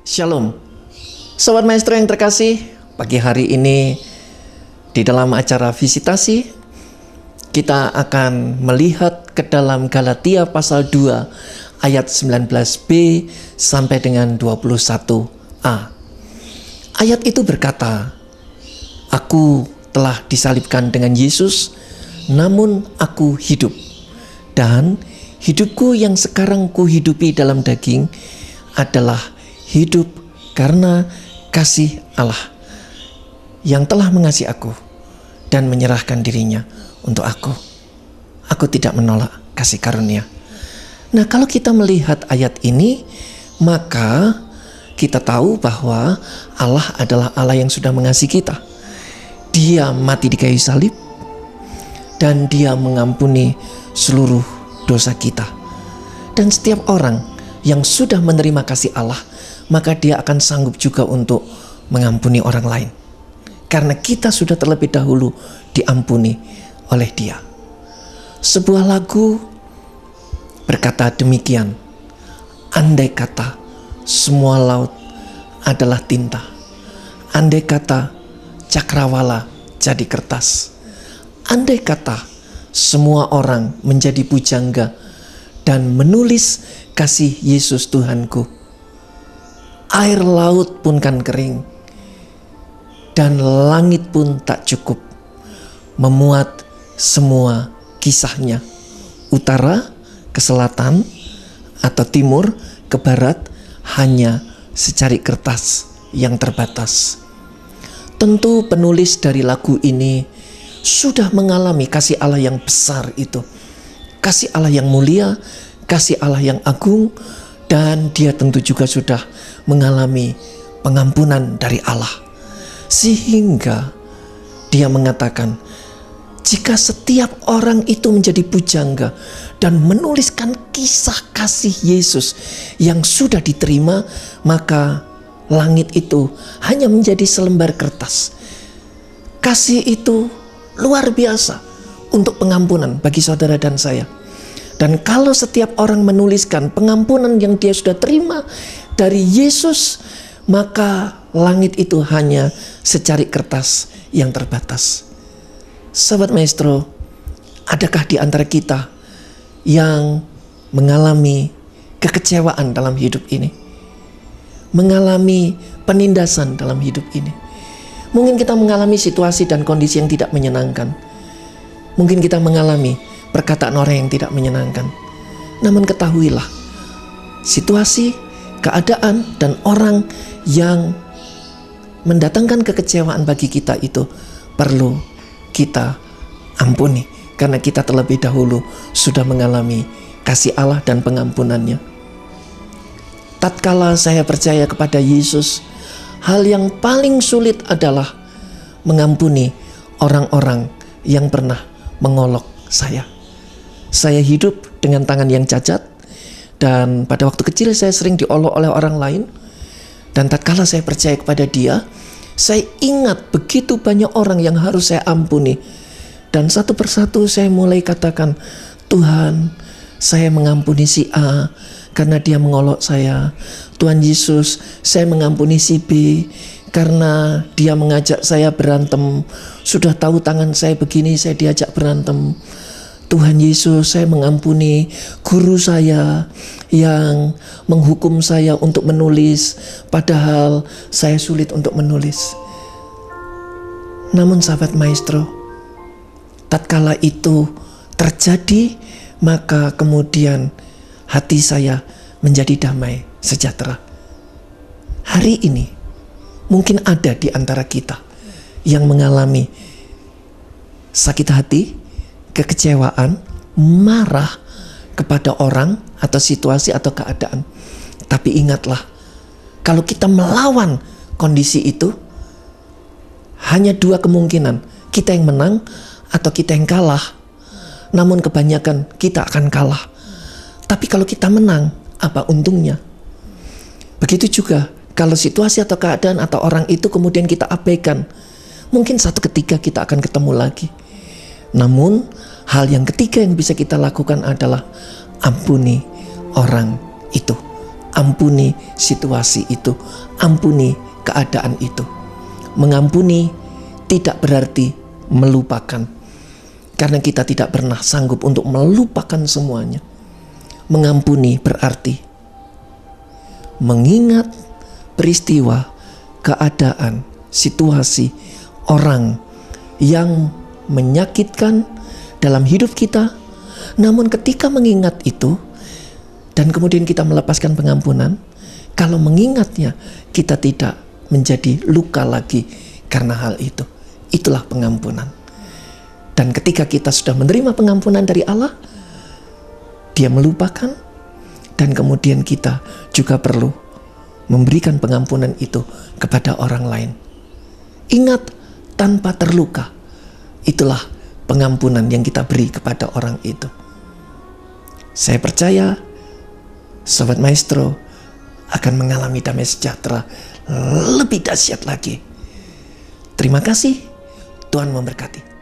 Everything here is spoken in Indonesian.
Shalom, Sobat Maestro yang terkasih. Pagi hari ini di dalam acara visitasi kita akan melihat ke dalam Galatia pasal 2 ayat 19b sampai dengan 21a. Ayat itu berkata, "Aku telah disalibkan dengan Yesus, namun aku hidup. Dan hidupku yang sekarang kuhidupi dalam daging adalah hidup karena kasih Allah yang telah mengasihi aku dan menyerahkan dirinya untuk aku. Aku tidak menolak kasih karunia." Nah, kalau kita melihat ayat ini, maka kita tahu bahwa Allah adalah Allah yang sudah mengasihi kita. Dia mati di kayu salib dan Dia mengampuni seluruh dosa kita. Dan setiap orang yang sudah menerima kasih Allah, maka dia akan sanggup juga untuk mengampuni orang lain. Karena kita sudah terlebih dahulu diampuni oleh Dia. Sebuah lagu berkata demikian, "Andai kata semua laut adalah tinta, andai kata cakrawala jadi kertas, andai kata semua orang menjadi pujangga dan menulis kasih Yesus Tuhanku, air laut pun kan kering, dan langit pun tak cukup memuat semua kisahnya. Utara ke selatan atau timur ke barat hanya secari kertas yang terbatas." Tentu penulis dari lagu ini sudah mengalami kasih Allah yang besar itu. Kasih Allah yang mulia, kasih Allah yang agung, dan dia tentu juga sudah mengalami pengampunan dari Allah. Sehingga dia mengatakan, jika setiap orang itu menjadi pujangga dan menuliskan kisah kasih Yesus yang sudah diterima, maka langit itu hanya menjadi selembar kertas. Kasih itu luar biasa untuk pengampunan bagi saudara dan saya. Dan kalau setiap orang menuliskan pengampunan yang dia sudah terima dari Yesus, maka langit itu hanya secari kertas yang terbatas. Sobat Maestro, adakah di antara kita yang mengalami kekecewaan dalam hidup ini? Mengalami penindasan dalam hidup ini? Mungkin kita mengalami situasi dan kondisi yang tidak menyenangkan. Mungkin kita mengalami perkataan orang yang tidak menyenangkan. Namun ketahuilah, situasi, keadaan, dan orang yang mendatangkan kekecewaan bagi kita itu perlu kita ampuni, karena kita terlebih dahulu sudah mengalami kasih Allah dan pengampunannya. Tatkala saya percaya kepada Yesus, hal yang paling sulit adalah mengampuni orang-orang yang pernah mengolok saya. Saya hidup dengan tangan yang cacat, dan pada waktu kecil saya sering diolok oleh orang lain. Dan tatkala saya percaya kepada Dia, saya ingat begitu banyak orang yang harus saya ampuni. Dan satu persatu saya mulai katakan, "Tuhan, saya mengampuni si A karena dia mengolok saya. Tuhan Yesus, saya mengampuni si B karena dia mengajak saya berantem. Sudah tahu tangan saya begini, saya diajak berantem. Tuhan Yesus, saya mengampuni guru saya yang menghukum saya untuk menulis, padahal saya sulit untuk menulis." Namun sahabat Maestro, tatkala itu terjadi, maka kemudian hati saya menjadi damai sejahtera. Hari ini mungkin ada di antara kita yang mengalami sakit hati, kekecewaan, marah kepada orang atau situasi atau keadaan. Tapi ingatlah, kalau kita melawan kondisi itu, hanya dua kemungkinan, kita yang menang atau kita yang kalah. Namun kebanyakan kita akan kalah. Tapi kalau kita menang, apa untungnya? Begitu juga kalau situasi atau keadaan atau orang itu kemudian kita abaikan, mungkin satu ketika kita akan ketemu lagi. Namun hal yang ketiga yang bisa kita lakukan adalah ampuni orang itu. ampuni situasi itu, ampuni keadaan itu. Mengampuni tidak berarti melupakan, karena kita tidak pernah sanggup untuk melupakan semuanya. Mengampuni berarti mengingat peristiwa, keadaan, situasi, orang yang menyakitkan dalam hidup kita. Namun ketika mengingat itu dan kemudian kita melepaskan pengampunan, kalau mengingatnya kita tidak menjadi luka lagi karena hal itu. Itulah pengampunan. Dan ketika kita sudah menerima pengampunan dari Allah, Dia melupakan, dan kemudian kita juga perlu memberikan pengampunan itu kepada orang lain. Ingat, tanpa terluka. Itulah pengampunan yang kita beri kepada orang itu. Saya percaya Sobat Maestro akan mengalami damai sejahtera lebih dahsyat lagi. Terima kasih, Tuhan memberkati.